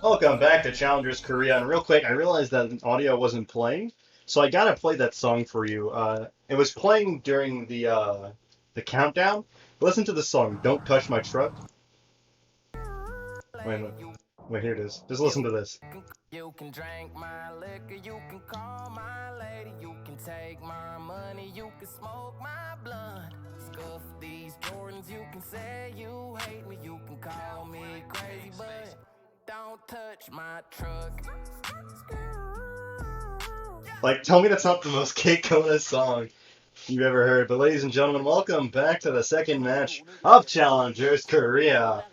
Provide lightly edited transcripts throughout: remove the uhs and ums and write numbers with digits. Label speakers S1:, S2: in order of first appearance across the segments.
S1: Welcome back to Challengers Korea. And real quick, I realized that audio wasn't playing, so I gotta play that song for you. It was playing during the countdown. Listen to the song, "Don't Touch My Truck." Wait, wait, here it is. Just listen to this.
S2: You can drink my liquor, you can call my lady, you can take my money, you can smoke my blunt. Scuff these Jordans, you can say you hate me, you can call me crazy, but don't touch my truck.
S1: Like, tell me that's not the most K-Kona song you've ever heard. But ladies and gentlemen, welcome back to the second match of Challengers Korea.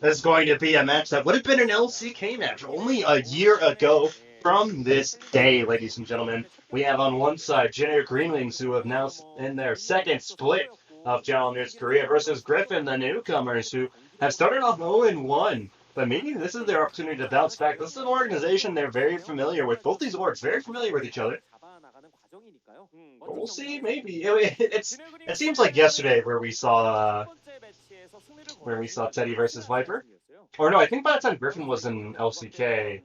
S1: This is going to be a match that would have been an LCK match only a year ago from this day, ladies and gentlemen. We have on one side Jin Air Greenwings, who have now in their second split of Challengers Korea, versus Griffin, the newcomers, who have started off 0-1. But maybe this is their opportunity to bounce back. This is an organization they're very familiar with. Both these orgs very familiar with each other. But we'll see, maybe. It seems like yesterday where we saw Teddy versus Viper. Or no, I think by the time Griffin was in LCK,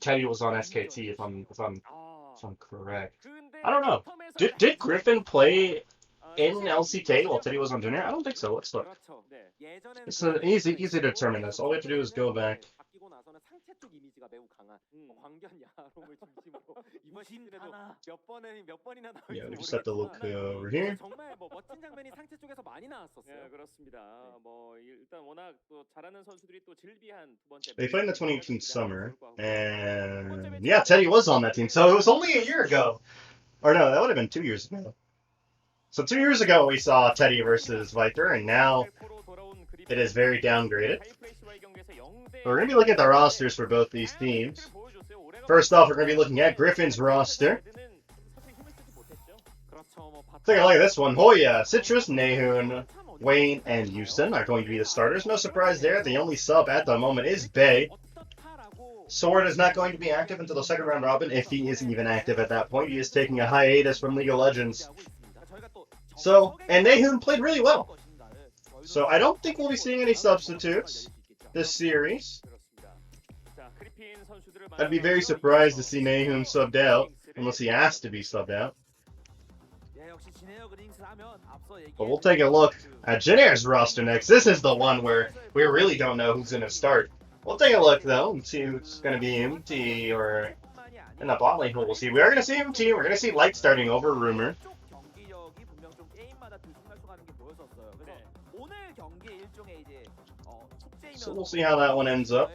S1: Teddy was on SKT. If I'm correct. I don't know. Did Griffin play in LCK while Teddy was on Junior? I don't think so. Let's look. It's easy to determine this. All we have to do is go back. Yeah, we just have to look over here. They played in the 2018 summer, and yeah, Teddy was on that team. So it was only a year ago. Or no, that would have been 2 years ago. So 2 years ago we saw Teddy versus Viper, and now it is very downgraded. We're going to be looking at the rosters for both these teams. First off, we're going to be looking at Griffin's roster. Take a look at this one. Hoya, Citrus, Nahun, Wayne, and Houston are going to be the starters. No surprise there. The only sub at the moment is Bay. Sword is not going to be active until the second round robin, if he isn't even active at that point. He is taking a hiatus from League of Legends. So, and Nahun played really well. So I don't think we'll be seeing any substitutes this series. I'd be very surprised to see Nahun subbed out, unless he asked to be subbed out. But we'll take a look at Jin Air's roster next. This is the one where we really don't know who's going to start. We'll take a look, though, and see who's going to be MT or in the bot lane. We'll see. We are going to see MT. We're going to see Light starting over Rumor. So we'll see how that one ends up.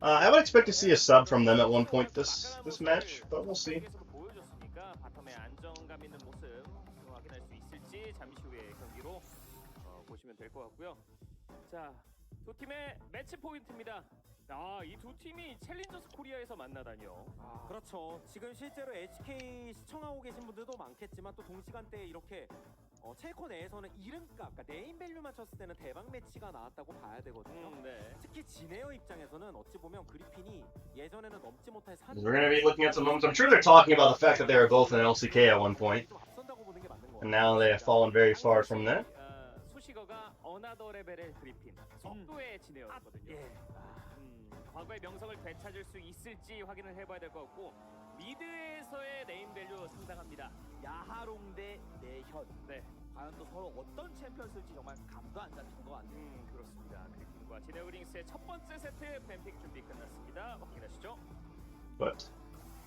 S1: I would expect to see a sub from them at one point this match, but we'll see.
S3: 이 두 팀이 챌린저스 코리아에서 만나다니요. 그렇죠. 지금 실제로 HK 시청하고 계신 분들도 많겠지만 또 동시간대에 이렇게 체코 내에서는 이름값, 그러니까 네임 밸류만 쳤을 때는 대박 매치가 나왔다고 봐야 되거든요. 특히 진에어 입장에서는 어찌 보면 그리핀이 예전에는 넘지 못할
S1: We're going to be looking at some moments. I'm sure they're talking about the fact that they were both in LCK at one point, and now they have fallen very far from that.
S3: 수식어가 어나더 레벨의 그리핀, 속도의 진에어거든요. 과거의 명성을 되찾을 수 있을지 확인을 해봐야 될 것 같고 미드에서의 네임 밸류 상당합니다. 야하롱 대 내현. 네. 과연 또 서로 어떤 챔피언 쓸지 정말 감도 안 잡힌 것 같네요. 그렇습니다. 그리핀과 진에어 그린윙스의 첫 번째 세트 뱀픽 준비 끝났습니다. 확인하시죠.
S1: But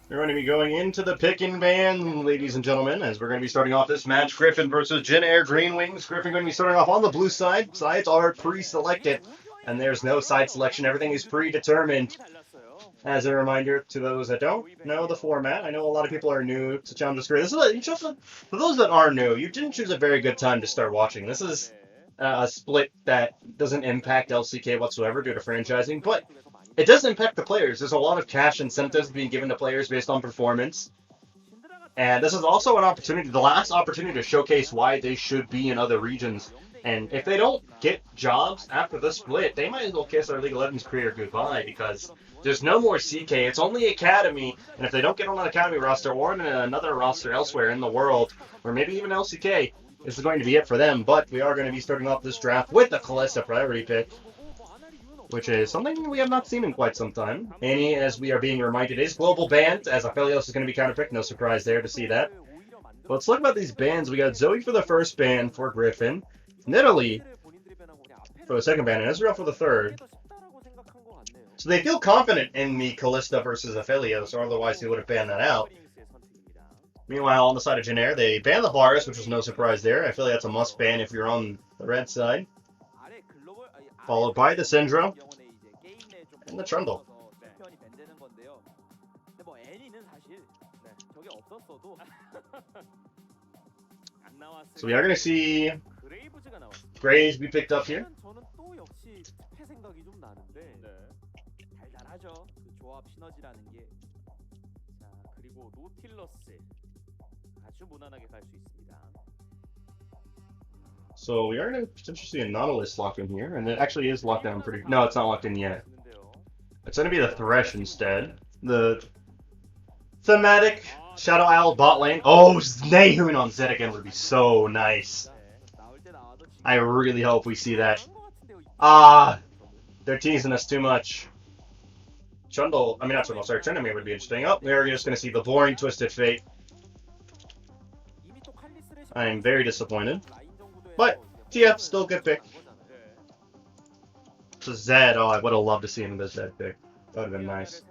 S1: we're going to be going into the pick and ban, ladies and gentlemen, as we're going to be starting off this match. Griffin versus Jin Air Greenwings. Griffin going to be starting off on the blue side. Sides are pre-selected. And there's no side selection. Everything is predetermined. As a reminder to those that don't know the format, I know a lot of people are new to Challengers Korea. For those that are new, you didn't choose a very good time to start watching. This is a split that doesn't impact LCK whatsoever due to franchising, but it does impact the players. There's a lot of cash incentives being given to players based on performance. And this is also an opportunity, the last opportunity to showcase why they should be in other regions. And if they don't get jobs after the split, they might as well kiss their League of Legends career goodbye, because there's no more CK. It's only Academy, and if they don't get on an Academy roster or in another roster elsewhere in the world, or maybe even LCK, this is going to be it for them. But we are going to be starting off this draft with the Kalista priority pick, which is something we have not seen in quite some time. Annie, as we are being reminded, is global banned, as Aphelios is going to be counterpicked. No surprise there to see that. But let's look about these bans. We got Zoe for the first ban for Griffin, Nidalee for the second ban, and Ezreal for the third. So they feel confident in the Kalista versus Aphelios, or otherwise they would have banned that out. Meanwhile, on the side of Jin Air, they banned the Varus, which was no surprise there. I feel like that's a must ban if you're on the red side. Followed by the Syndra and the Trundle. So we are going to see Graves be picked up here. So we are going to potentially see a Nautilus locked in here, and it actually is locked down pretty... No, it's not locked in yet. It's going to be the Thresh instead. The thematic Shadow Isle bot lane. Oh, Nahun on Zed again would be so nice. I really hope we see that. They're teasing us too much. Trundle, I mean not Trundle, sorry, Tryndamere would be interesting. Oh, we're just going to see the boring Twisted Fate. I am very disappointed. But TF still a good pick. So Zed, oh, I would have loved to see him in the Zed pick. That would have been nice.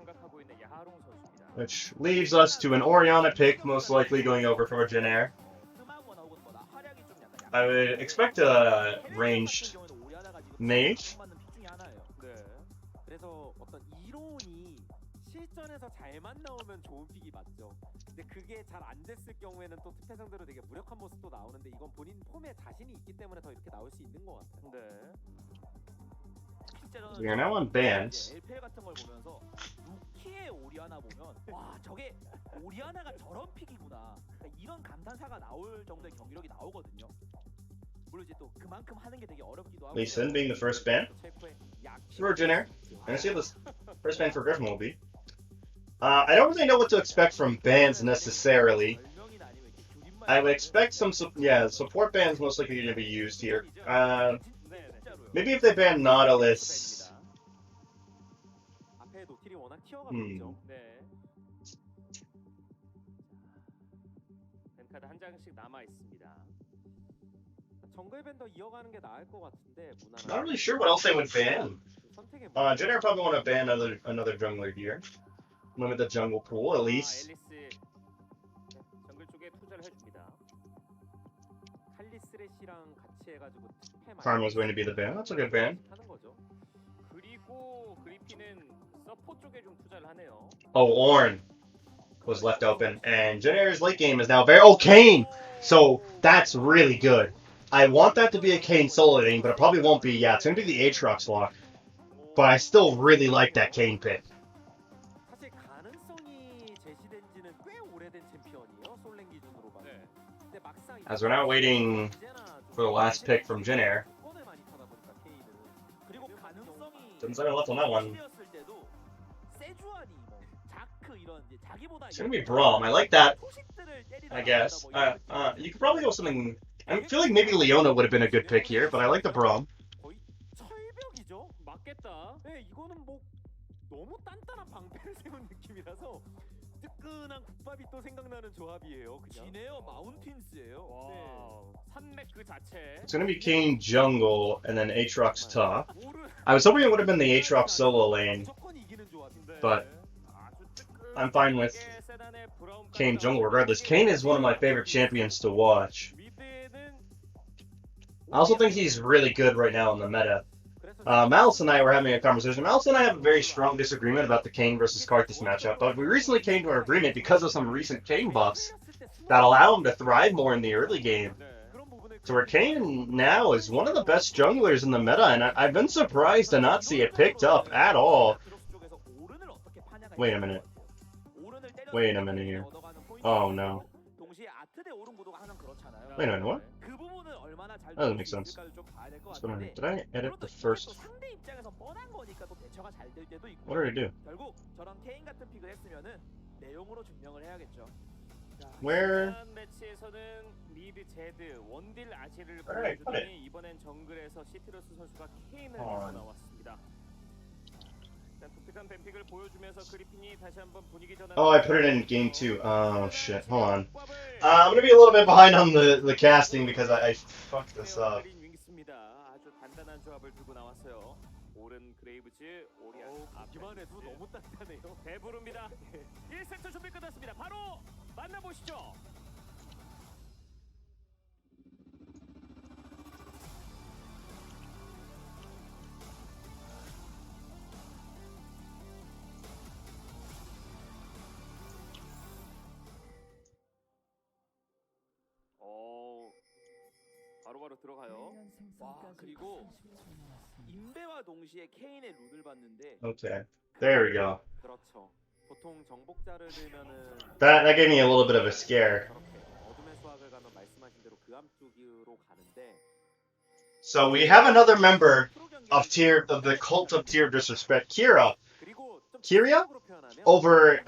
S1: Which leaves us to an Orianna pick, most likely going over for Jin Air. I would expect a ranged mage.
S4: 근데 그게 잘 안 됐을 경우에는 또 특패 상대로 되게 무력한 모습도 나오는데 이건 본인 폼에 자신이 있기 때문에 더 이렇게 나올 수 있는 것 같아요. 네.
S1: We are now on bans.
S4: LPL 같은 걸 보면서 루키의 오리아나 보면 와 저게 오리아나가 저런 픽이구나. 그러니까 이런 감탄사가 나올 정도의 경기력이 나오거든요. 물론 이제 또 그만큼 하는 게 되게 어렵기도 하고.
S1: Lee Sin being the first ban for Jin Air. And see what this first ban for Griffin will be. I don't really know what to expect from bans necessarily. I would expect some, support bans most likely going to be used here. Maybe if they ban Nautilus. Not really sure what else they would ban. Jin Air probably want to ban another jungler here. Limit the jungle pool at least. Karn was going to be the ban. That's a good ban. Oh, Ornn was left open, and Jin Air's late game is now very. Oh, Kayn! So that's really good. I want that to be a Kayn solo lane, but it probably won't be. Yeah, it's going to be the Aatrox lock. But I still really like that Kayn pick. As we're now waiting for the last pick from Jin Air. 7 seconds left on that one. It's gonna be Braum. I like that. I guess. You could probably go something. I feel like maybe Leona would have been a good pick here, but I like the Braum.
S4: 뜨끈한 국밥이 또 생각나는 조합이에요. 지네어 마운틴스예요. 산맥 그 자체.
S1: It's gonna be Kayn jungle and then Aatrox top. I was hoping it would have been the Aatrox solo lane, but I'm fine with Kayn jungle regardless. Kayn is one of my favorite champions to watch. I also think he's really good right now in the meta. Malice and I were having a conversation. Malice and I have a very strong disagreement about the Kayn versus Karthus matchup, but we recently came to an agreement because of some recent Kayn buffs that allow him to thrive more in the early game. So where Kayn now is one of the best junglers in the meta, and I've been surprised to not see it picked up at all. Wait a minute. Wait a minute here. Oh no.
S4: 오른 구도가 항상 그렇잖아요.
S1: Wait a minute, what?
S4: 그 부분을 얼마나 잘
S1: That doesn't
S4: 돌릴
S1: make
S4: 수
S1: sense.
S4: 있을까를 좀 봐야 될 것
S1: What's going on here?
S4: 같은데.
S1: Did I edit
S4: 물론 또
S1: the
S4: 이게 또
S1: first?
S4: 상대 입장에서 뻔한 거니까 또 대처가 잘 될 때도 있고.
S1: What did I do?
S4: 결국 저런 케인 같은 픽을 했으면은 내용으로 증명을 해야겠죠.
S1: Where?
S3: 지난 매치에서는 미드 제드 원딜 아지를
S1: Alright, got it.
S3: 보여주더니 이번엔 정글에서 시트러스 선수가 케인을
S1: Hold
S3: 갖고
S1: on.
S3: 나왔습니다. 일단 독특한 뱀픽을 보여주면서 그리핀이 다시 한번 분위기 전환.
S1: Oh, I put it in game 2. Oh shit. Hold on. I'm gonna be a little bit behind on the casting because I fucked this up.
S3: 그린윙스입니다. 아주 단단한 조합을 들고 나왔어요. 오른 그레이브즈, 오리안
S4: 보기만 해도 너무 단단해요.
S3: 배부릅니다. 1세트 준비 끝났습니다. 바로 만나보시죠. 바로바로 들어가요.
S4: 와 그리고 인베와 동시에 케인의 룬을 봤는데
S1: Okay. There we go.
S4: 그렇죠. 보통 정복자를 들면은
S1: That gave me a little bit of a scare.
S4: 저렇게 어둠의 수학을 가면 말씀하신 대로 그 앞쪽으로 가는데
S1: So we have another member of the cult of tier of disrespect, Kira,
S4: 그리고 좀
S1: Kyria?
S4: 직접적으로 표현하면
S1: over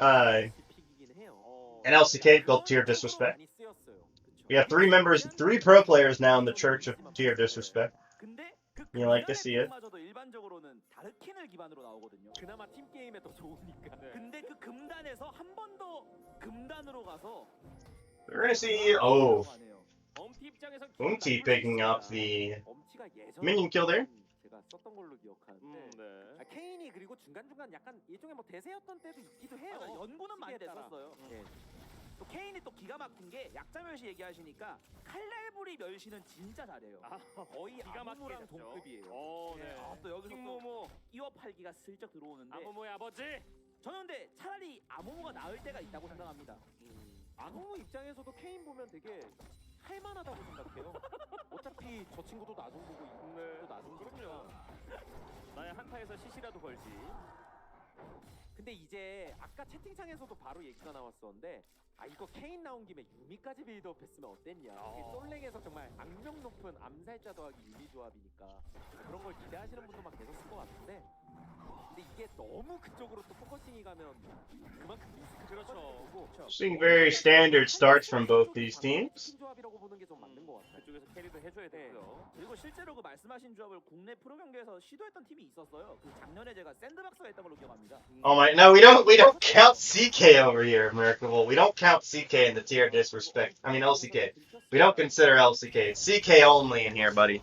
S4: 픽이긴 해요.
S1: an LCK called tier of disrespect.
S4: 많이 쓰였어요. 그쵸?
S1: We have 3 members, 3 pro players now in the church of tier of disrespect.
S4: 근데 그
S1: You like to see it?
S4: 마저도 일반적으로는 다르킨을 기반으로 나오거든요. 그나마 팀 게임에 더 좋으니까. 근데 그 금단에서 한 번 더 금단으로 가서
S1: We're gonna see, oh,
S3: 엄티 입장에서
S1: Umti picking up the
S4: 엄티가 예전
S1: minion kill there.
S4: 제가 썼던 걸로 기억하는데
S3: 네.
S4: 케인이 그리고 중간중간 약간 일종의 뭐 대세였던 때도 있기도 해요. 연구는 많이 됐었어요. 또 케인이 또 기가 막힌 게 약자 멸시 얘기하시니까 칼날부리 멸시는 진짜 잘해요. 거의
S3: 기가 막히게
S4: 아무무랑
S3: 됐죠.
S4: 동급이에요.
S3: 네.
S4: 또 여기서 또
S3: 킹모모,
S4: 끼워 팔기가 슬쩍 들어오는데
S3: 아모모의 아버지.
S4: 저는 근데 차라리 아무무가 나을 때가 있다고 생각합니다. 아무무 입장에서도 케인 보면 되게 할만하다고 생각해요. 어차피 저 친구도 나중 보고 이분도 나중
S3: 그럼요. 나의 한타에서 시시라도 걸지.
S4: 근데 이제 아까 채팅창에서도 바로 얘기가 나왔었는데 아 이거 케인 나온 김에 유미까지 빌드업 했으면 어땠냐. 이게 솔랭에서 정말 악명 높은 암살자 더하기 유미 조합이니까 그런 걸 기대하시는 분도 막 계셨을 것 같은데 근데 이게 너무 그쪽으로 또 포커싱이 가면 그만큼 리스크
S3: 그렇죠.
S1: seeing very standard starts from both these teams.
S4: 조합이라고 보는 게 좀 맞는 것 같아요.
S3: 그쪽에서 캐리도 해줘야 되고요.
S4: 그리고 실제로 그 말씀하신 조합을 국내 프로 경기에서 시도했던 팀이 있었어요. 그 작년에 제가 샌드박스가 했던 걸로 기억합니다.
S1: Oh my, no, we don't count CK over here, Merkable. We don't count CK in the tier of disrespect. I mean LCK. We don't consider LCK. It's CK only in here, buddy.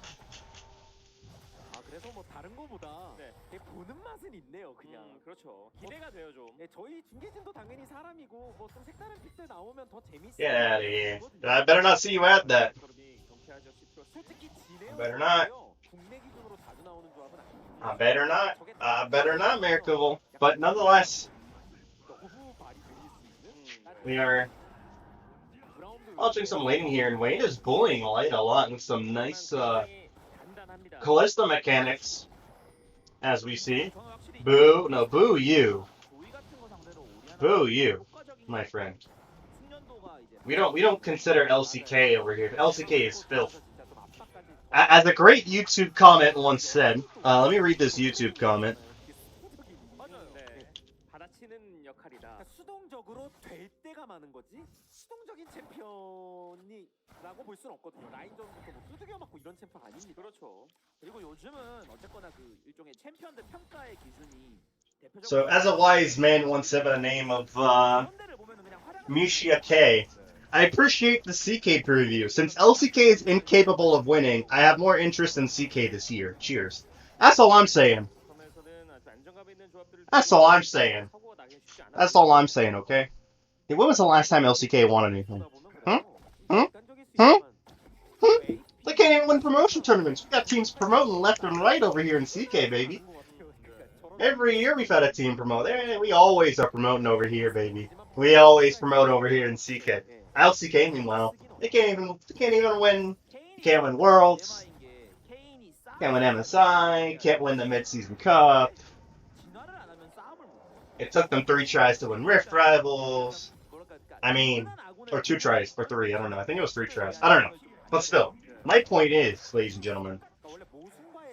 S4: 아 그래서 뭐 다른 거보다
S3: 네.
S4: 되게 보는 맛은 있네요, 그냥.
S3: 그렇죠. 기대가 돼요 좀.
S4: 네, 저희 중계진도 당연히 사람이고 뭐 좀 색다른 픽들 나오면 더 재밌어요.
S1: Get out of here. I better not see you at that.
S3: 경쾌하죠, 시트러스.
S4: 솔직히 지네어
S1: Better not.
S4: 국내 기준으로 자주 나오는 조합은 아니에요.
S1: I better not. I better not, Merkable. But nonetheless,
S4: 너무 발이 느릴 수 있는
S1: we are watching some laning here, and Wayne is bullying Light a lot with some nice
S3: 단단합니다.
S1: Callista mechanics, as we see. Boo, no, boo you. Boo you, my friend. We don't consider LCK over here. LCK is filth. As a great YouTube comment once said, let me read this YouTube comment.
S3: 네. 받아치는 역할이다.
S4: 그러니까 수동적으로 될 때가 많은 거지 수동적인 챔피언이라고 볼 수는 없거든요. 라인전부터 뭐 두들겨 맞고 이런 챔피언 아닙니다.
S3: 그렇죠.
S4: 그리고 요즘은 어쨌거나 그 일종의 챔피언들 평가의 기준이
S1: So, as a wise man once said by the name of
S4: 데를 보면은 그냥 화려한
S1: Misha K, I appreciate the CK preview. Since LCK is incapable of winning, I have more interest in CK this year. Cheers. That's all I'm saying.
S3: 섬에서는 아주 안정감 있는 조합들을
S1: That's all I'm saying.
S3: 하고 나가기 쉽지 않아요.
S1: That's all I'm saying, okay? Hey, when was the last time LCK won anything? Hmm? They can't even win promotion tournaments. We got teams promoting left and right over here in CK, baby. Every year we've had a team promote. We always are promoting over here, baby. We always promote over here in CK. LCK, meanwhile, they can't even win. Can't win Worlds. Can't win MSI. Can't win the Mid-Season Cup. It took them 3 tries to win Rift Rivals. I mean, Or 2 tries, or 3, I don't know. I think it was 3 tries. I don't know. But still, my point is, ladies and gentlemen,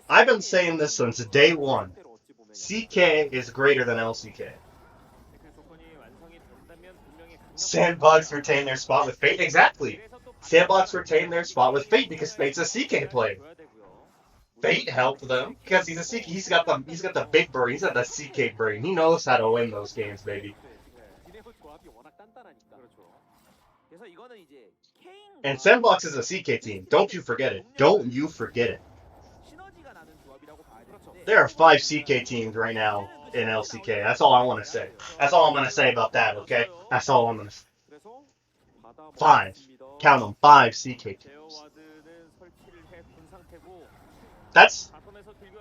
S1: I've been saying this since day 1. CK is greater than LCK. Sandbox retain their spot with Fate. Exactly. Sandbox retain their spot with Fate because Fate's a CK player. Fate helped them because he's a CK. He's got the big brain. He's got the CK brain. He knows how to win those games, baby. And Sandbox is a CK team. Don't you forget it. Don't you forget it. There are 5 CK teams right now in LCK. That's all I want to say. That's all I'm going to say about that, okay? That's all I'm going to say. 5. Count them. 5 CK teams. That's...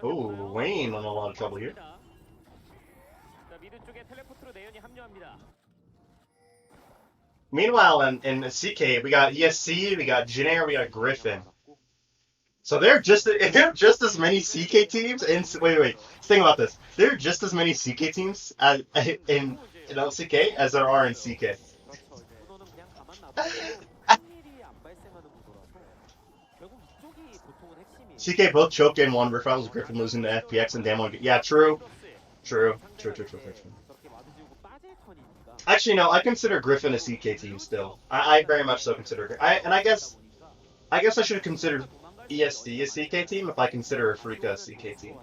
S1: Ooh, Wayne in a lot of trouble here. Meanwhile, in CK, we got ESC, we got Jin Air, we got Griffin. So they're just as many CK teams. And wait, think about this. There are just as many CK teams in LCK as there are in CK. CK both choked in one referrals, Griffin losing to FPX and Damon. Yeah, true. Actually, no, I consider Griffin a CK team still. I very much so consider. I guess I should consider ESC a CK team if I consider Afrika a CK team.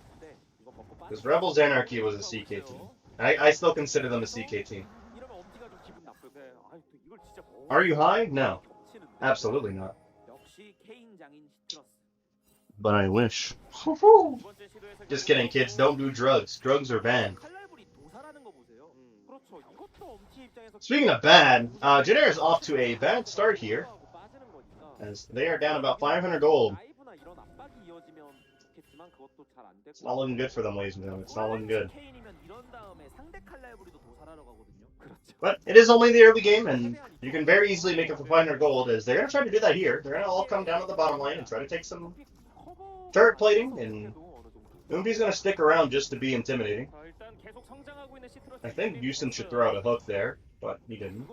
S1: Because Rebels Anarchy was a CK team. I still consider them a CK team. Are you high? No. Absolutely not. But I wish. Just kidding, kids. Don't do drugs. Drugs are banned. Speaking of bad, Jin Air is off to a bad start here, as they are down about 500 gold. It's not looking good for them, ladies and gentlemen. It's not looking good. But it is only the early game, and you can very easily make it for 500 gold, as they're going to try to do that here. They're going to all come down to the bottom lane and try to take some turret plating, and Umbi's going to stick around just to be intimidating. I think Houston should throw out a hook there, but he didn't.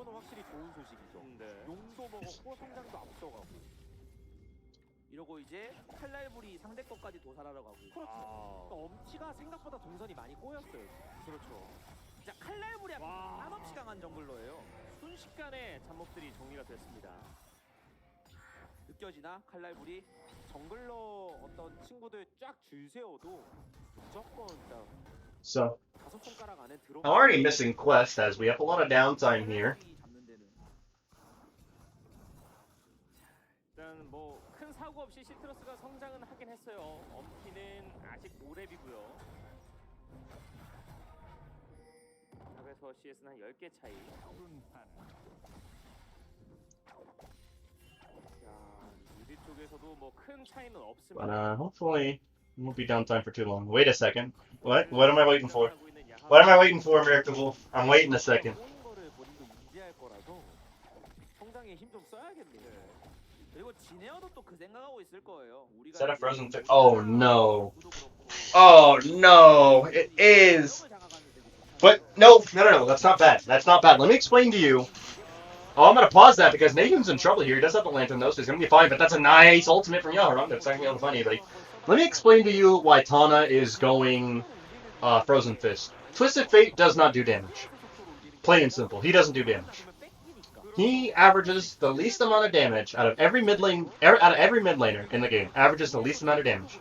S4: 이러고 이제 칼날불이 상대 것까지 도살하러 가고. 엄치가 생각보다 동선이 많이 꼬였어요. 그렇죠. 자, 칼날불이 한없이 강한 정글러예요.
S3: 순식간에 잡목들이 정리가 됐습니다.
S4: 느껴지나? 칼날불이 정글러 어떤 친구들 쫙 줄 세워도 무조건
S1: So, I'm already missing quest as we have a lot of downtime here.
S3: 일단 뭐 큰 사고 없이 시트러스가 성장은 하긴 했어요. 엄티는 아직 5렙이고요. 탑에서 CS는 한 10개 차이. 자, 미드 쪽에서도 뭐 큰 차이는 없습니다.
S1: But hopefully it won't be downtime for too long. Wait a second. What? What am I waiting for? What am I waiting for, American Wolf? I'm waiting a second. Is that a frozen fish? Oh no. Oh no. It is. But no. That's not bad. That's not bad. Let me explain to you. Oh, I'm going to pause that because Nathan's in trouble here. He does have the lantern though, so he's going to be fine. But that's a nice ultimate from Yahoo. That's not going to be able to find anybody. Let me explain to you why Tana is going Frozen Fist. Twisted Fate does not do damage. Plain and simple. He doesn't do damage. He averages the least amount of damage out of every mid laner in the game. Averages the least amount of damage.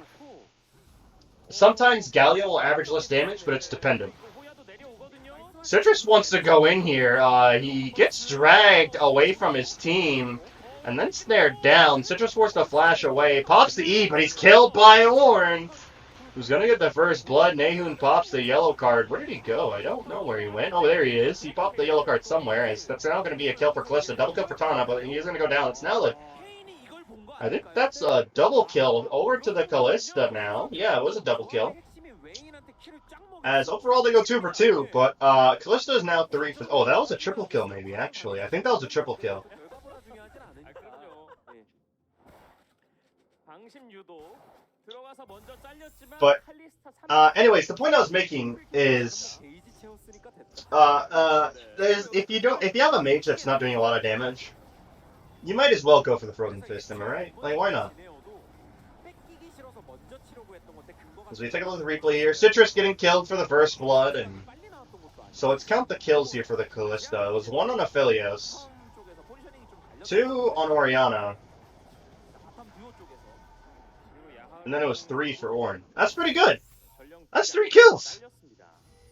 S1: Sometimes Galio will average less damage, but it's dependent. Citrus wants to go in here. He gets dragged away from his team. And then snared down. Citrus forced to flash away. Pops the E, but he's killed by Ornn. Who's going to get the first blood. Nahun pops the yellow card. Where did he go? I don't know where he went. Oh, there he is. He popped the yellow card somewhere. That's now going to be a kill for Kalista. Double kill for Tana, but he's going to go down. It's now I think that's a double kill over to the Kalista now. Yeah, it was a double kill. As overall they go 2 for 2, but Kalista is now 3 for... Oh, that was a triple kill maybe, actually. I think that was a triple kill. But, anyways, the point I was making is, if you have a mage that's not doing a lot of damage, You might as well go for the Frozen Fist, am I right? Like, why not? As we take a look at the replay here, Citrus getting killed for the first blood, and so let's count the kills here for the Kalista. It was 1 on Aphelios, 2 on Oriana, and then it was 3 for Ornn. That's pretty good. That's 3 kills.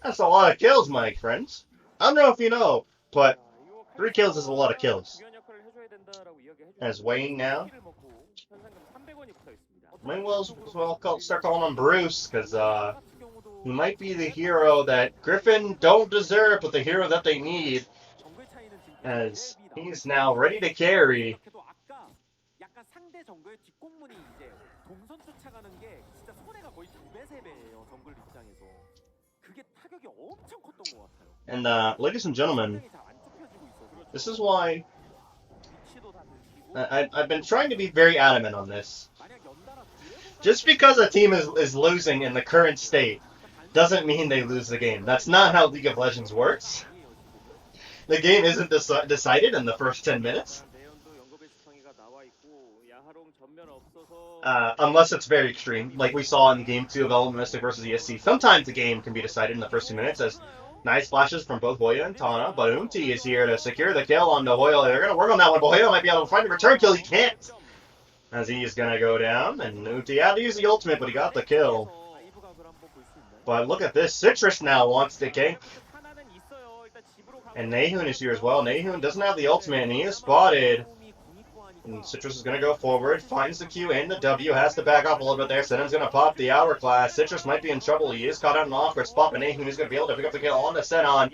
S1: That's a lot of kills, my friends. I don't know if you know, but 3 kills is a lot of kills. As Wayne now. Might as well start calling him Bruce, because he might be the hero that Griffin don't deserve, but the hero that they need. As he's now ready to carry. And ladies and gentlemen, this is why I've been trying to be very adamant on this. Just because a team is losing in the current state doesn't mean they lose the game. That's not how League of Legends works. The game isn't decided in the first 10 minutes. Unless it's very extreme, like we saw in Game 2 of Element Mystic versus ESC. Sometimes the game can be decided in the first 2 minutes as nice flashes from both Hoya and Tana, but Umti is here to secure the kill on the Hoya. They're going to work on that one, but Hoya might be able to find a return kill. He can't! As he's going to go down, and Umti had to use the ultimate, but he got the kill. But look at this, Citrus now wants to gank. And Nahun is here as well. Nahun doesn't have the ultimate, and he is spotted. And Citrus is going to go forward, finds the Q and the W, has to back off a little bit there. Senon's going to pop the Hourglass. Citrus might be in trouble. He is caught out in an awkward spot, but Nahun is going to be able to pick up the kill on the Senon.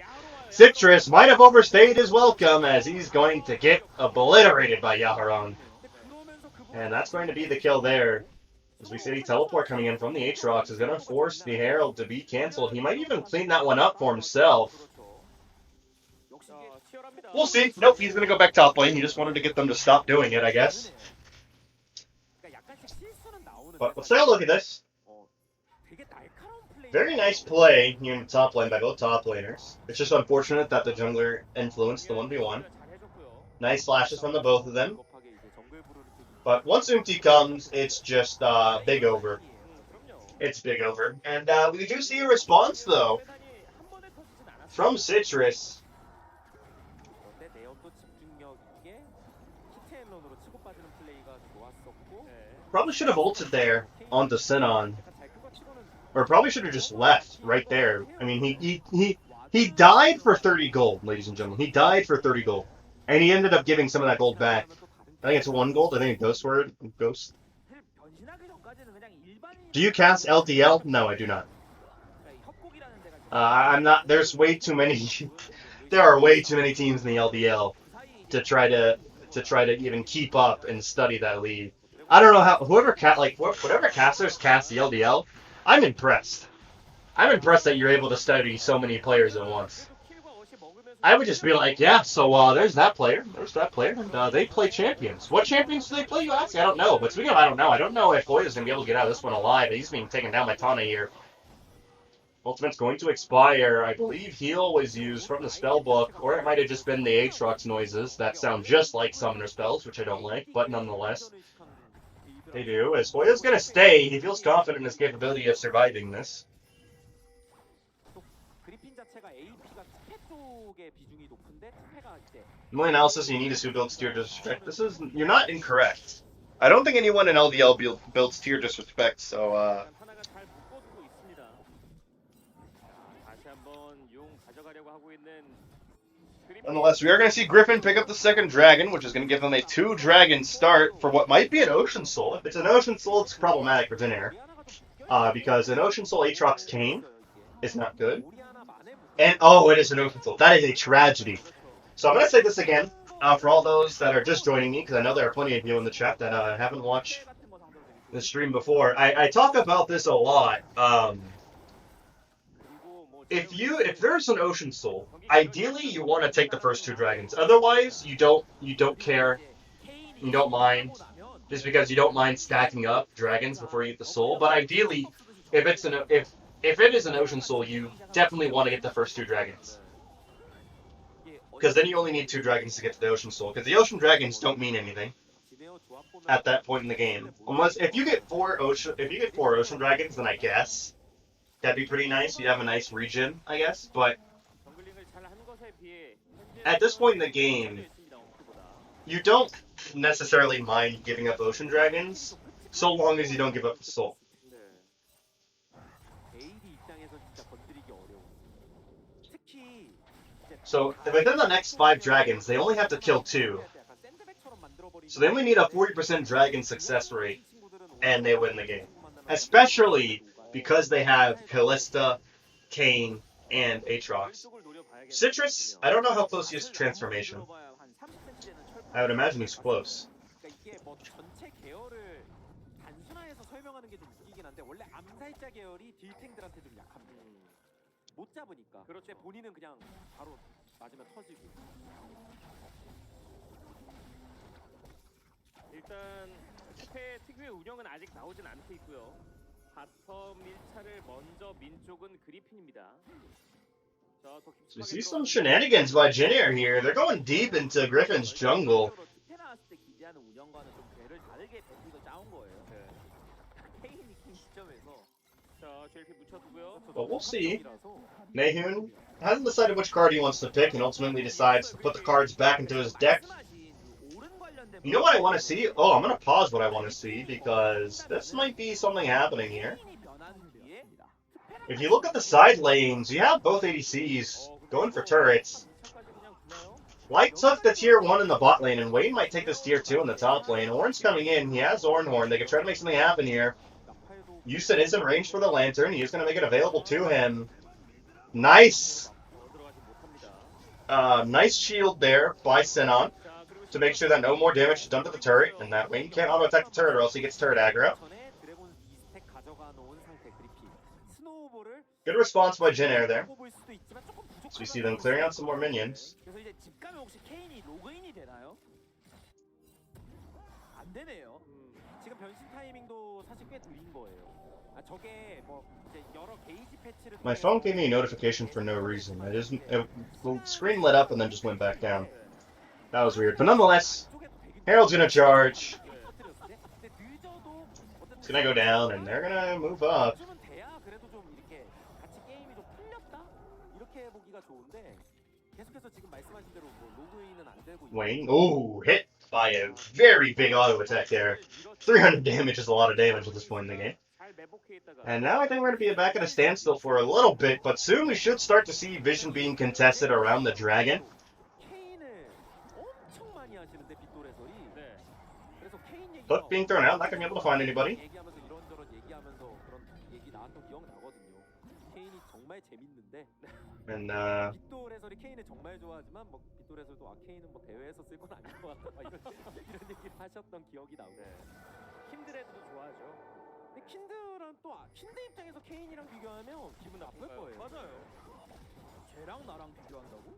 S1: Citrus might have overstayed his welcome as he's going to get obliterated by Yaharon. And that's going to be the kill there. As we see the teleport coming in from the Aatrox is going to force the Herald to be cancelled. He might even clean that one up for himself. We'll see. Nope, he's going to go back top lane. He just wanted to get them to stop doing it, I guess. But let's take a look at this. Very nice play here in the top lane by both top laners. It's just unfortunate that the jungler influenced the 1v1. Nice flashes from the both of them. But once Umti comes, it's just big over. It's big over. And we do see a response, though, from Citrus. Probably should have ulted there onto Sinon. Or probably should have just left right there. I mean, he died for 30 gold, ladies and gentlemen. He died for 30 gold. And he ended up giving some of that gold back. I think it's 1 gold. I think a ghost word. Ghost. Do you cast LDL? No, I do not. I'm not. There's way too many. There are way too many teams in the LDL to try to even keep up and study that league. I don't know how whatever casters cast the LDL. I'm impressed. I'm impressed that you're able to study so many players at once. I would just be like, yeah, so there's that player, and they play champions. What champions do they play, you ask? I don't know. But speaking of I don't know if Hoya's going to be able to get out of this one alive. He's being taken down by Tana here. Ultimate's going to expire. I believe heal was used from the spell book, or it might have just been the Aatrox noises that sound just like summoner spells, which I don't like, but nonetheless, they do. As Hoya's going to stay, he feels confident in his capability of surviving this. In my analysis, you need a who builds tier disrespect. You're not incorrect. I don't think anyone in LDL builds tier disrespect, so nonetheless, we are going to see Griffin pick up the second dragon, which is going to give them a 2-dragon start for what might be an Ocean Soul. If it's an Ocean Soul, it's problematic for Jin Air. Because an Ocean Soul Aatrox Kane is not good. And, oh, it is an Ocean Soul. That is a tragedy. So I'm going to say this again for all those that are just joining me, because I know there are plenty of you in the chat that haven't watched the stream before. I talk about this a lot. If there's an Ocean Soul, ideally you want to take the first 2 dragons. Otherwise, you don't care, you don't mind, just because you don't mind stacking up dragons before you get the soul. But ideally, if it is an Ocean Soul, you definitely want to get the first 2 dragons. because then you only need 2 dragons to get to the Ocean Soul, because the Ocean Dragons don't mean anything at that point in the game. Unless if you get 4 Ocean Dragons, then I guess that'd be pretty nice. You'd have a nice region, I guess. But
S3: 정글링을 잘 한 것에 비해
S1: at this point in the game, you don't necessarily mind giving up Ocean Dragons, so long as you don't give up the soul.
S3: 네.
S4: AD 입장에서 진짜 건드리기 어려워. 특히 이제
S1: So within the next 5 dragons, they only have to kill 2.
S4: 약간 샌드백처럼 만들어버리는
S1: So they only need a 40% dragon success rate, and they win the game. Especially because they have Callista, Kayn, and Aatrox.
S3: 쪽을 노려봐야겠네요.
S1: Citrus, I don't know how close he is to transformation. I would imagine he's close.
S4: 그러니까 이게 뭐 전체 계열을 단순화해서 설명하는 게 좀 웃기긴 한데 원래 암살자 계열이 딜탱들한테 좀 약합니다. 못 잡으니까. 그렇지. 본인은 그냥 바로 맞으면 터지고.
S3: 일단 스페 특유의 운영은 아직 나오진 않고 있고요. 바텀 1차를 먼저 민 쪽은 그리핀입니다. 자, 더
S1: So we
S3: 깊숙하게
S1: see some
S3: 들어가는
S1: shenanigans by Jin Air here. They're going deep into Griffin's jungle.
S4: 스페 나왔을 때 기대하는 운영과는 좀 궤를 다르게 배팅도 짜온 거예요.
S3: 네.
S4: 케인이 긴 시점에서
S3: 자, JLP 묻혀두고요.
S1: But we'll see. Nahun hasn't decided which card he wants to pick and ultimately decides to put the cards back into his deck. You know what I want to see? Oh, I'm going to pause what I want to see because this might be something happening here. If you look at the side lanes, you have both ADCs going for turrets. Light took the tier 1 in the bot lane, and Wayne might take this tier 2 in the top lane. Ornn's coming in. He has Ornhorn. They can try to make something happen here. Yusin is in range for the Lantern. He is going to make it available to him. Nice. Nice shield there by Sinon to make sure that no more damage is done to the turret, and that Wayne can't auto-attack the turret or else he gets turret aggro. Good response by Jin Air there. So we see them clearing out some more minions.
S4: 그래서 이제 집 가면 혹시 케인이 로그인이 되나요? 안 되네요. 지금 변신 타이밍도 사실 꽤 느린 거예요. 아 저게 뭐 이제 여러 게이지 패치를
S1: My phone gave me a notification for no reason. The screen lit up and then just went back down. That was weird. But nonetheless, Herald's gonna charge. It's gonna go down and they're gonna move up.
S4: 요즘은 돼야 그래도 좀 이렇게 같이 게임이 좀 풀렸다 이렇게 보기가 좋은데 계속해서 지금 말씀하신 대로 뭐 로그인은 안 되고
S1: Wayne, ooh, hit by a very big auto attack there. 300 damage is a lot of damage at this point in the game.
S3: 잘 매복해 있다가
S1: And now I think we're going to be back at a standstill for a little bit, but soon we should start to see Vision being contested around the dragon.
S4: 케인을 엄청 많이 하시는데 빗돌 해설이
S3: 네.
S4: 그래서 케인 얘기가
S1: Hook being thrown out, not going to be able to find anybody.
S4: 얘기하면서 이런저런 얘기하면서 그런 얘기 나왔던 기억 나거든요. 케인이 정말 재밌는데
S1: And,
S4: 빗돌 해설이 케인을 정말 좋아하지만 뭐 빗돌 해설도 아 케인은 뭐 대회에서 쓸 건 아닐 것 같다 막 이런 얘기를 하셨던 기억이 나고
S3: 킨드레드도 좋아하죠.
S4: 근데 킨드랑 또 킨드 입장에서 케인이랑 비교하면 기분 나쁠 거예요.
S3: 맞아요.
S4: 쟤랑 나랑 비교한다고?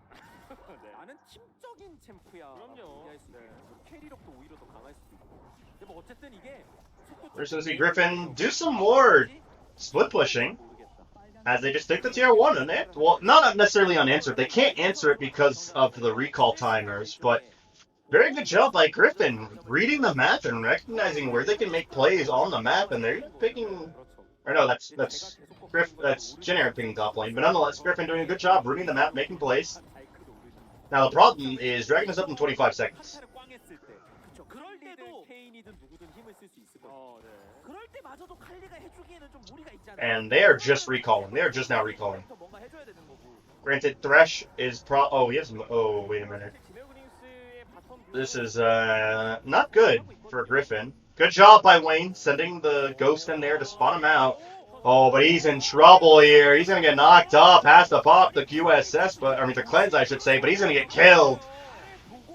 S3: 네.
S4: 나는 팀적인 챔프야.
S3: 그럼요.
S4: 얘기할 수 있고,
S3: 네.
S4: 캐리력도 오히려 더 강할 수도 있고. 근데 뭐 어쨌든 이게
S1: we're going to see Griffin do some more split pushing as they just take the tier 1 and it, well, not necessarily unanswered. They can't answer it because of the recall timers, but very good job by Griffin reading the map and recognizing where they can make plays on the map, and they're picking. Or no, that's Jin Air picking top lane, but nonetheless, Griffin doing a good job reading the map, making plays. Now the problem is Dragon is up in 25 seconds.
S4: 그럴 때도 케인이든 누구든 힘을 쓸 수 있을 거예요. 그럴 때마저도 칼리가 해주기에는 좀 무리가 있잖아요.
S1: And they are just recalling. They are just now recalling.
S4: 뭔가 해줘야 되는 거고.
S1: Granted, Thresh is oh, he has, oh, wait a minute. This is, not good for Griffin. Good job by Wayne, sending the Ghost in there to spawn him out. Oh, but he's in trouble here. He's gonna get knocked off. Has to pop the QSS, the cleanse, I should say, but he's gonna get killed.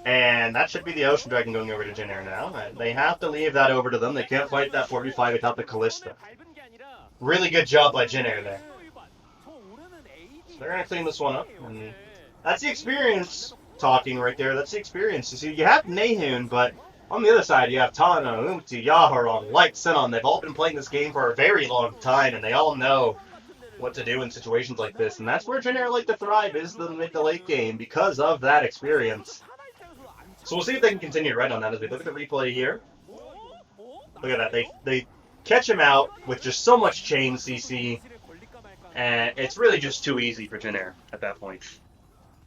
S1: And that should be the Ocean Dragon going over to Jin Air now. They have to leave that over to them. They can't fight that 45 without the Callista. Really good job by Jin Air there. So they're gonna clean this one up. And that's the experience talking right there. That's the experience. You see, you have Nahun, but on the other side, you have Tana, Umti, Yaharon, Light, Sinon. They've all been playing this game for a very long time, and they all know what to do in situations like this, and that's where Jin Air like to thrive, is the mid to late game because of that experience. So we'll see if they can continue right on that as we look at the replay here. Look at that, they catch him out with just so much chain CC, and it's really just too easy for Jin Air at that point.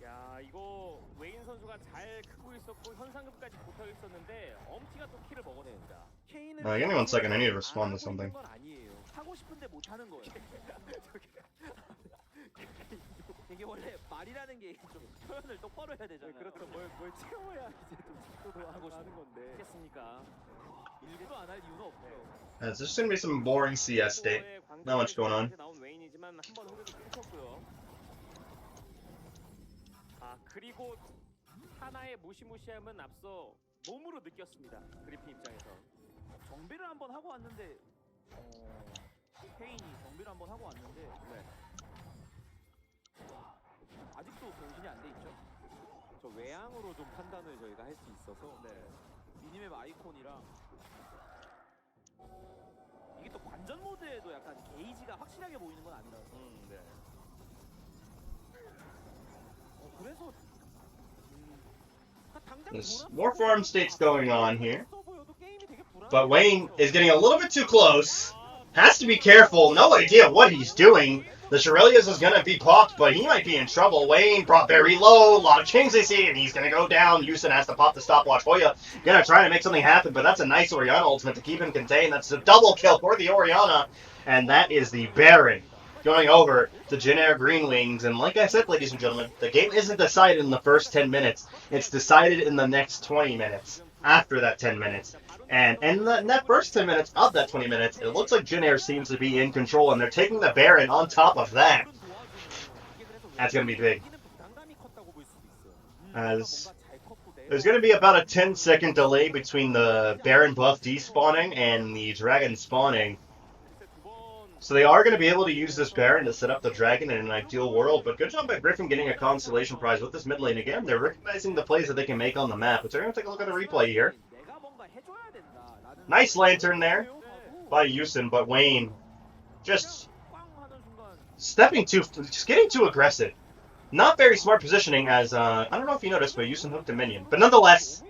S3: 야, 이거 웨인 선수가 잘 크고 있었고 현상금까지 붙어 있었는데 엄티가 또 킬을 먹어냅니다.
S1: Give me 1 second, I need to respond to something.
S4: 하고 싶은데 못 하는 거예요. 이게 원래 말이라는 게 좀 표현을 똑바로 해야 되잖아요.
S3: 그렇죠. 뭘 채워야 이제 좀 직도도 하고 하는 건데. 했습니까?
S4: 일부러 안 할 이유는 없어요.
S1: There's just gonna be some boring CS state. Not much going on.
S3: 나온 웨인이지만 한번 호흡이 끊겼고요. 아, 그리고 하나의 무시무시함은 앞서 몸으로 느꼈습니다. 그리핀 입장에서.
S4: 정비를 한번 하고 왔는데 케인이 정비를 한번 하고 왔는데 아직도 정신이 안 돼 있죠?
S3: 저 외향으로 좀 판단을 저희가 할 수 있어서
S4: 미니맵 아이콘이랑 이게 또 관전 모드에도 약간 게이지가 확실하게 보이는 건 아니라서
S3: 네.
S4: 그래서
S1: There's more farm states going on here. But Wayne is getting a little bit too close. Has to be careful. No idea what he's doing. The Shirelius is going to be popped, but he might be in trouble. Wayne brought very low. A lot of chains they see, and he's going to go down. Houston has to pop the stopwatch. Hoya going to try to make something happen, but that's a nice Oriana ultimate to keep him contained. That's a double kill for the Oriana. And that is the Baron going over to Jin Air Greenwings. And like I said, ladies and gentlemen, the game isn't decided in the first 10 minutes. It's decided in the next 20 minutes, after that 10 minutes. And in that first 10 minutes of that 20 minutes, it looks like Jin Air seems to be in control, and they're taking the Baron on top of that. That's going to be big. As there's going to be about a 10-second delay between the Baron buff despawning and the Dragon spawning. So they are going to be able to use this Baron to set up the Dragon in an ideal world, but good job by Griffin getting a consolation prize with this mid lane again. They're recognizing the plays that they can make on the map, but they're going to take a look at the replay here. Nice lantern there by Houston, but Wayne just just getting too aggressive. Not very smart positioning as, I don't know if you noticed, but Houston hooked a minion. But nonetheless,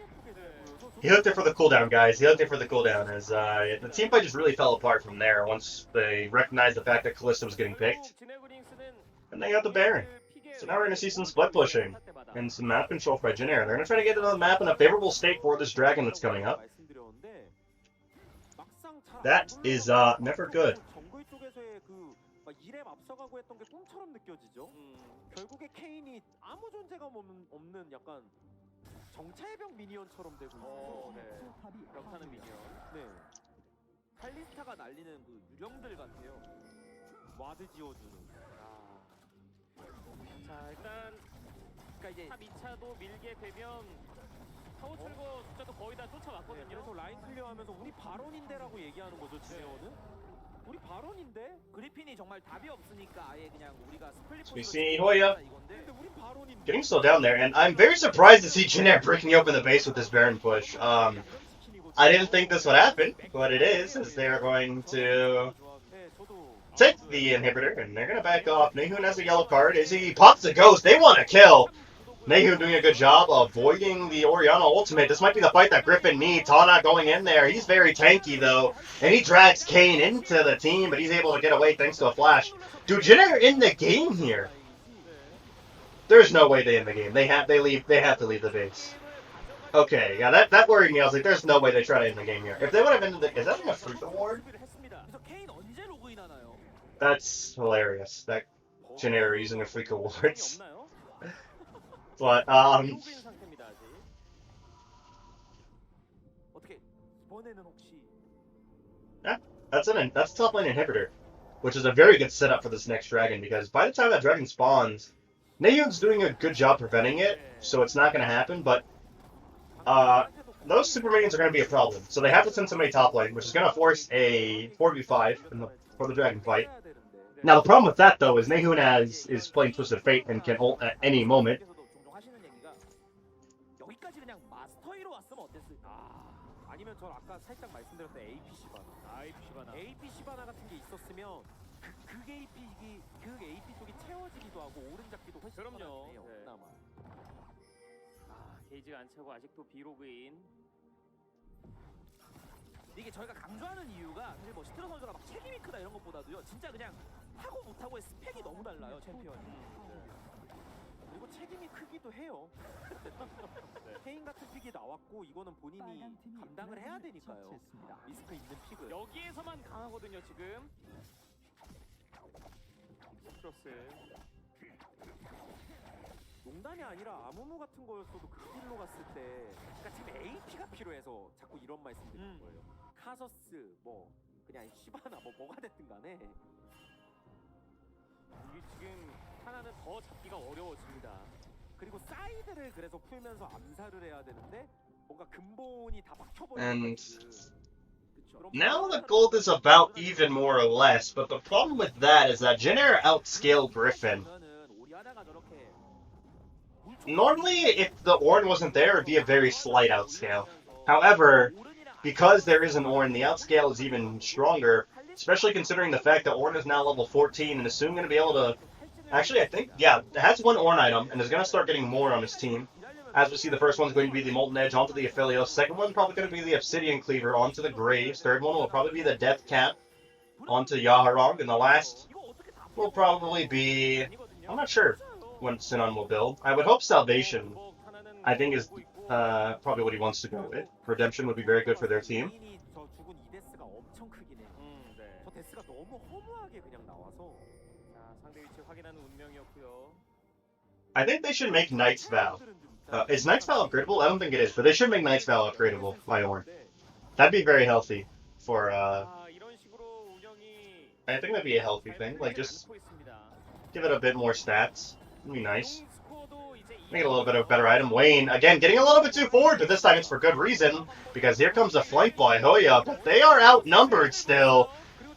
S1: he hooked it for the cooldown, guys. He hooked it for the cooldown as the team fight just really fell apart from there once they recognized the fact that Kalista was getting picked. And they got the Baron. So now we're going to see some split pushing and some map control by Jin Air. They're going to try to get into the map in a favorable state for this Dragon that's coming up. That is never good.
S4: 결국에 케인이 아무 존재감 없는 약간 정찰병 미니언처럼 되고 있어요. 벽타는 미니언. 네. 칼리스타가 날리는 그 유령들 같아요. 와드 지어주는.
S3: 자, 일단 그러니까 이제 탑 2차도 밀게 되면 타워 출고 숫자도 거의 다 쫓아왔거든요.
S4: 네, 그래서 라인 클리어하면서 우리 바론인데라고 얘기하는 거죠, 지네어는. 우리 바론인데? 그리핀이 정말 답이 없으니까 아예 그냥 우리가 스플릿
S1: We see Hoya getting slowed down there, and I'm very surprised to see Jin Air breaking open the base with this Baron push. I didn't think this would happen, but it is, as they're going to take the inhibitor, and they're going to back off. Nahun has a yellow card. As he pops the ghost, they want to kill. Nahun doing a good job avoiding the Oriana ultimate. This might be the fight that Griffin needs. Tana going in there. He's very tanky, though. And he drags Kane into the team, but he's able to get away thanks to a flash. Dude, Jin Air in the game here. There's no way they end the game. They have to leave the base. Okay, yeah, that worried me. I was like, there's no way they try to end the game here. If they would have ended the... Is that like a fruit award? That's hilarious. That Jin Air using a freak awards. But, yeah, that's top lane inhibitor, which is a very good setup for this next dragon, because by the time that dragon spawns, Nayun's doing a good job preventing it, so it's not going to happen, but, those super minions are going to be a problem. So they have to send somebody top lane, which is going to force a 4v5 for the dragon fight. Now, the problem with that, though, is Nahun is playing Twisted Fate and can ult at any moment.
S4: 아니면 저 아까 살짝 말씀드렸던 APC 바나 같은 게 있었으면 그 AP 쪽이 채워지기도 하고 오른 잡기도 훨씬
S3: 그럼요.
S4: 편하네요.
S3: 네.
S4: 그나마.
S3: 게이지가 안 차고 아직도 비로그인.
S4: 이게 저희가 강조하는 이유가 사실 뭐 시트러 선수가 막 책임이 크다 이런 것보다도요. 진짜 그냥 하고 못하고의 스펙이 너무 달라요, 챔피언이. 그리고 책임이 크기도 해요. 케인 같은 픽이 나왔고 이거는 본인이 감당을 해야 되니까요. 리스크 있는 픽을.
S3: 여기에서만 강하거든요 지금. 크로스.
S4: 농단이 아니라 아무무 같은 거였어도 그 길로 갔을 때 그러니까 지금 AP가 필요해서 자꾸 이런 말씀 드리는 거예요. 카서스 뭐 그냥 시바나 뭐가 됐든 간에
S3: 이게 지금 하나는 더 잡기가 어려워집니다.
S4: 그리고 사이드를 그래서 풀면서 암살을 해야 되는데 뭔가 근본이 다 막혀버리는
S1: And
S4: 그쵸.
S1: now the gold is about even more or less, but the problem with that is that Jin Air outscaled Griffin. Normally, if the Ornn wasn't there, it would be a very slight outscale. However, because there is an Ornn, the outscale is even stronger, especially considering the fact that Ornn is now level 14 and is soon going to be able to... Actually, I think, yeah, it has one Ornn item and is going to start getting more on his team. As we see, the first one's going to be the Molten Edge onto the Aphelios. Second one probably going to be the Obsidian Cleaver onto the Graves. Third one will probably be the Death Cap onto Yaharong. And the last will probably be... I'm not sure when Sinon will build. I would hope Salvation, I think, is probably what he wants to go with. Redemption would be very good for their team. I think they should make Knight's Vow. Is Knight's Vow upgradable? I don't think it is, but they should make Knight's Vow upgradable by Ornn. That'd be very healthy for, I think that'd be a healthy thing. Like, just give it a bit more stats. It'd be nice. Make it a little bit of a better item. Wayne, again, getting a little bit too forward, but this time it's for good reason, because here comes a flank by Hoya, but they are outnumbered still.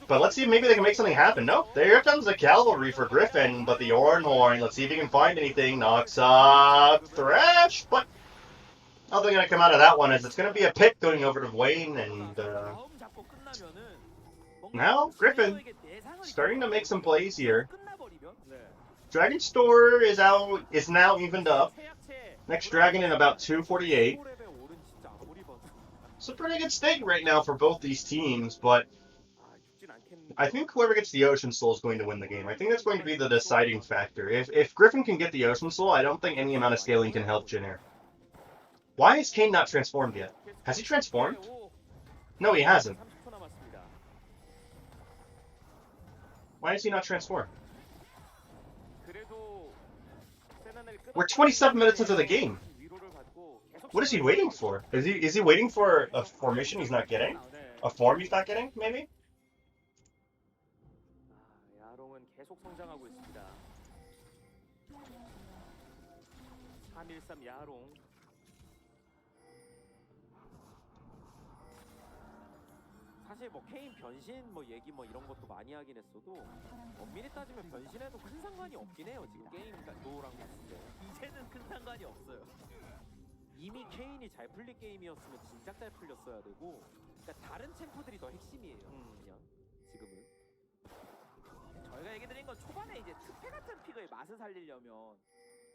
S1: But let's see if maybe they can make something happen. Nope, there comes the cavalry for Griffin, but the Ornn Horn, let's see if he can find anything. Knocks up Thresh, but nothing going to come out of that one, as it's going to be a pick going over to Wayne, and now Griffin starting to make some plays here. Dragon Store is now evened up. Next Dragon in about 248. It's a pretty good stake right now for both these teams, but I think whoever gets the Ocean Soul is going to win the game. I think that's going to be the deciding factor. If Griffin can get the Ocean Soul, I don't think any amount of scaling can help Jin Air. Why is Kane not transformed yet? Has he transformed? No, he hasn't. Why is he not transformed? We're 27 minutes into the game. What is he waiting for? Is he waiting for a formation he's not getting? A form he's not getting, maybe?
S3: 야롱은 계속 성장하고 있습니다. 313 야롱.
S4: 사실 뭐 케인 변신 뭐 얘기 뭐 이런 것도 많이 하긴 했어도 엄밀히 따지면 변신해도 큰 상관이 없긴 해요. 지금 게임 노랑 봤을 때 이제는 큰 상관이 없어요. 이미 케인이 잘 풀릴 게임이었으면 진작 잘 풀렸어야 되고 그러니까 다른 챔프들이 더 핵심이에요. 그냥 지금은 저희가 얘기 드린 건 초반에 이제 특패 같은 픽의 맛을 살리려면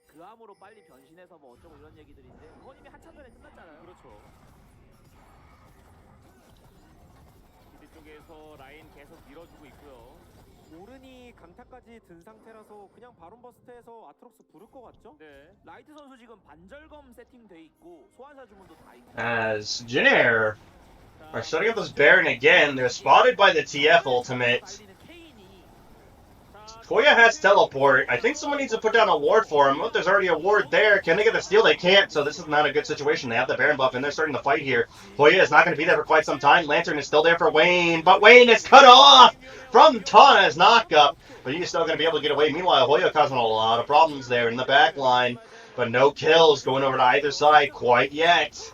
S4: 그 암으로 빨리 변신해서 뭐 어쩌고 이런 얘기들인데 그건 이미 한참 전에 끝났잖아요.
S3: 그렇죠. 쪽에서 라인 계속 밀어주고 있고요.
S4: 오른이 강타까지 든 상태라서 그냥 바론 버스트에서 아트록스 부를 것 같죠?
S3: 네.
S4: 라이트 선수 지금 반절검 세팅돼 있고 소환사 주문도 다 있고.
S1: As Jin Air are starting up this Baron again, they're spotted by the TF ultimate. Hoya has teleport. I think someone needs to put down a ward for him. Oh, there's already a ward there. Can they get the steal? They can't, so this is not a good situation. They have the Baron buff, and they're starting to fight here. Hoya is not going to be there for quite some time. Lantern is still there for Wayne, but Wayne is cut off from Tana's knockup. But he's still going to be able to get away. Meanwhile, Hoya causing a lot of problems there in the back line, but no kills going over to either side quite yet.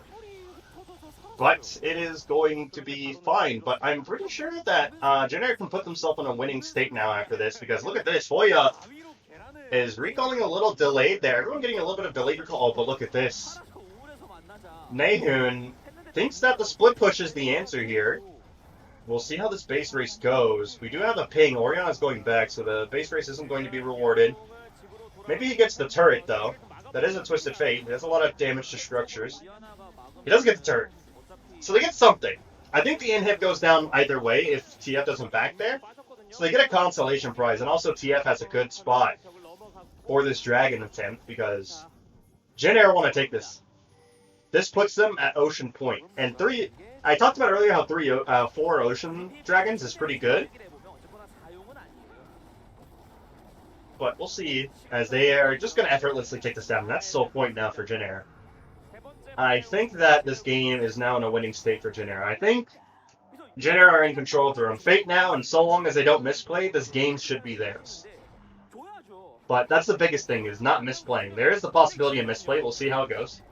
S1: But it is going to be fine. But I'm pretty sure that Jin Air can put themselves in a winning state now after this. Because look at this. Hoya is recalling a little delayed there. Everyone getting a little bit of delayed recall. Oh, but look at this. Nahun thinks that the split push is the answer here. we'll see how this base race goes. We do have a ping. Oriana's going back, so the base race isn't going to be rewarded. Maybe he gets the turret, though. That is a Twisted Fate. It does a lot of damage to structures. He does get the turret. So they get something. I think the inhib goes down either way if TF doesn't back there. So they get a consolation prize, and also TF has a good spot for this dragon attempt because Jin Air want to take this. This puts them at Ocean Point. And I talked about earlier how 4 Ocean Dragons is pretty good. But we'll see, as they are just going to effortlessly take this down. That's the sole point now for Jin Air. I think that this game is now in a winning state for Jin Air. I think Jin Air are in control of their own fate now, and so long as they don't misplay, this game should be theirs. But that's the biggest thing, is not misplaying. There is the possibility of misplay. We'll see how it goes.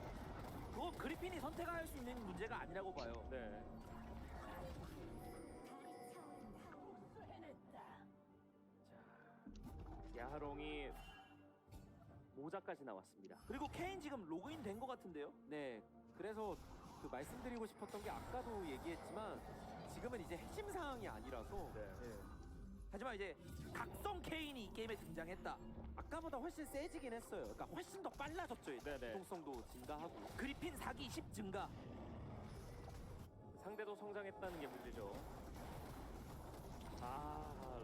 S3: 야하롱이 모자까지 나왔습니다.
S4: 그리고 케인 지금 로그인 된 것 같은데요? 네. 그래서 그 말씀드리고 싶었던 게 아까도 얘기했지만 지금은 이제 핵심 사항이 아니라서. 네. 하지만 이제 각성 케인이 이 게임에 등장했다. 아까보다 훨씬 세지긴 했어요. 그러니까 훨씬 더 빨라졌죠. 유동성도 증가하고. 그리핀 사기 10 증가.
S3: 상대도 성장했다는 게 문제죠.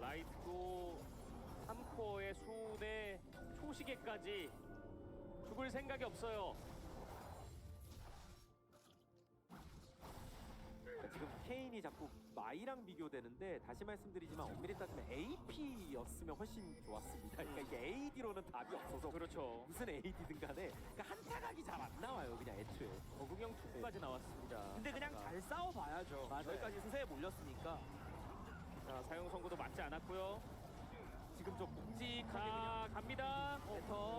S3: 라이트도 3코어의 수훈의 초시계까지 죽을 생각이 없어요.
S4: 지금 케인이 자꾸 마이랑 비교되는데 다시 말씀드리지만 엄밀히 따지면 AP였으면 훨씬 좋았습니다. 그러니까 이게 AD로는 답이 없어서
S3: 그렇죠.
S4: 무슨 AD든 간에 그러니까 한타각이 잘 안 나와요. 그냥 애초에.
S3: 적응형 투구까지 나왔습니다.
S4: 근데 그냥 잘 싸워봐야죠. 여기까지 수세에 몰렸으니까.
S3: 자, 사용 선고도 맞지 않았고요.
S4: 지금 좀 묵직하게
S3: 자, 갑니다.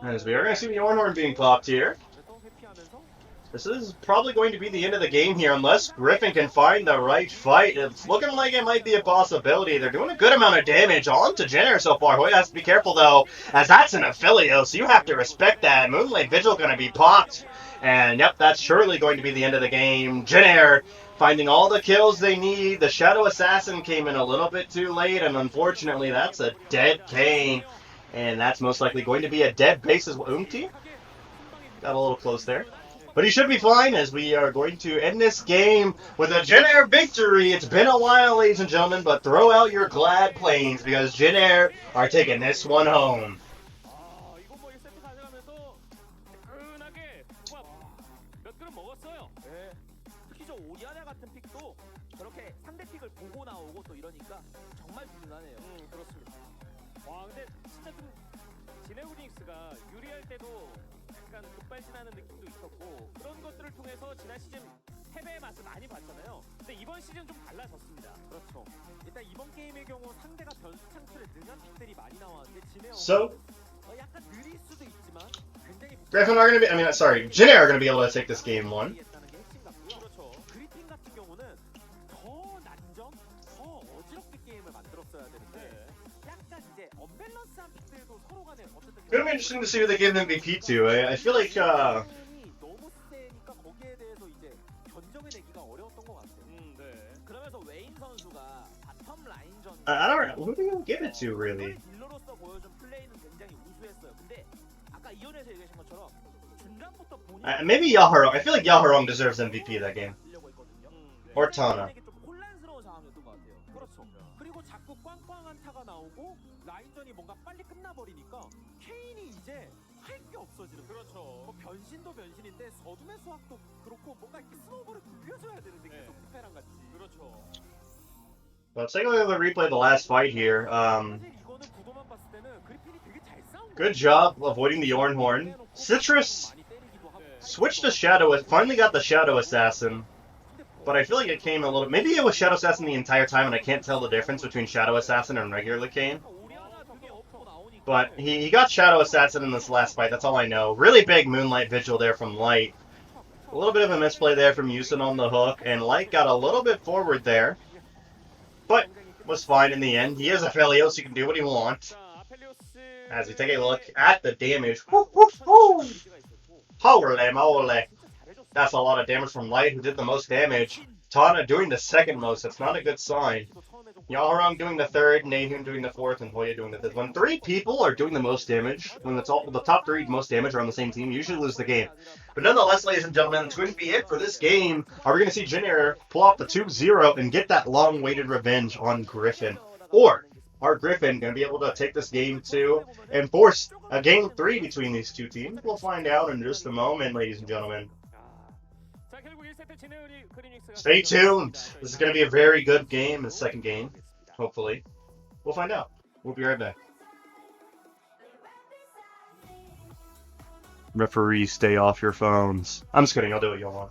S1: As we are going to see the Ornhorn being popped here.
S4: 그래서 회피하면서
S1: This is probably going to be the end of the game here unless Griffin can find the right fight. It's looking like it might be a possibility. They're doing a good amount of damage onto Jin Air so far. Hoya has to be careful though, as that's an affiliate, so you have to respect that. Moonlight Vigil going to be popped. And yep, that's surely going to be the end of the game. Jin Air finding all the kills they need. The Shadow Assassin came in a little bit too late, and unfortunately that's a dead Kane. And that's most likely going to be a dead base as well. Got a little close there. But he should be fine, as we are going to end this game with a Jin Air victory. It's been a while, ladies and gentlemen, but throw out your glad planes, because Jin Air are taking this one home.
S3: 이거 뭐 1세트 가져가면서 뜨끈하게 몇 그릇 먹었어요.
S4: 네. 특히 저 오리아나 같은 픽도 저렇게 상대 픽을 보고 나오고 또 이러니까 정말 든든하네요.
S3: 그렇습니다. 와, 근데 진짜 좀 진에어그릭스가 유리할 때도 약간 급발진하는 느낌도 있었고 그런 것들을 통해서 지난 시즌 패배의 맛을 많이 봤잖아요. 근데 이번 시즌 좀 달라졌습니다.
S4: 그렇죠. 일단 이번 게임의 경우 상대가 변수 창출에 능한 픽들이 많이 나왔는데
S1: So,
S4: 약간 느릴 수도 있지만 굉장히
S1: Griffin are going to be, Jin Air are going to be able to take this game one.
S4: 했다는 게 핵심 같고요.
S3: 그렇죠.
S4: 그리핀 같은 경우는 더 난점, 더 어지럽게 게임을 만들었어야 되는데 약간 이제 언밸런스한 픽들도 서로 간에 어쨌든
S1: It's going to be interesting to see who they give MVP to. I feel like,
S4: 너무 세니까 거기에 대해서 이제 견적을 내기가 어려웠던 것 같아요.
S3: 네.
S4: 그러면서 웨인 선수가 바텀 라인전
S1: I don't know, who do you give it to, really?
S4: 딜러로서 보여준 플레이는 굉장히 우수했어요. 근데 아까 이현에서 얘기하신 것처럼 중간부터 본인
S1: Maybe Yaharong. I feel like Yaharong deserves MVP that game.
S4: 하려고 했거든요.
S1: Or Tana.
S4: 좀 혼란스러운 상황이었던 것 같아요. 그렇죠. 그리고 자꾸 꽝꽝한 타가 나오고 라인전이 뭔가 빨리 끝나버리니까 케인이 이제 할 게 없어지는.
S3: 그렇죠.
S4: 뭐 변신도 변신인데 서둠의 수학도 그렇고 뭔가 이렇게 스노우볼을 굴려줘야 되는데 계속 쿠페랑 같이.
S3: 그렇죠.
S1: Let's take a look at the replay of the last fight here.
S4: 사실 이거는 구도만 봤을 때는 그리핀이 되게 잘 싸운
S1: Good job avoiding the Ornhorn. Citrus
S4: 많이 때리기도 하고.
S1: switched to Shadow. Finally got the Shadow Assassin. But I feel like it came a little... Maybe it was Shadow Assassin the entire time, and I can't tell the difference between Shadow Assassin and regular Kane.
S4: 오리아나 저게 엎고 나오니까.
S1: But he got Shadow Assassin in this last fight, that's all I know. Really big Moonlight Vigil there from Light. A little bit of a misplay there from Yusin on the hook, and Light got a little bit forward there. But was fine in the end. He is a Felios, so he can do what he wants.
S3: 아펠리오스
S1: As we take a look at the damage. Woo, woo, woo. Holy moly. That's a lot of damage from Light, who did the most damage. Tana doing the second most. That's not a good sign. Yalrong doing the third, Nahum doing the fourth, and Hoya doing the fifth. When three people are doing the most damage, when the top three most damage are on the same team, you usually lose the game. But nonetheless, ladies and gentlemen, that's going to be it for this game. Are we going to see Jin Air pull off the 2-0 and get that long-awaited revenge on Griffin? Or are Griffin going to be able to take this game 2 and force a game 3 between these two teams? We'll find out in just a moment, ladies and gentlemen. Stay tuned. This is going to be a very good game, the second game, hopefully. We'll find out. We'll be right back. Referees, stay off your phones. I'm just kidding. I'll do what you want.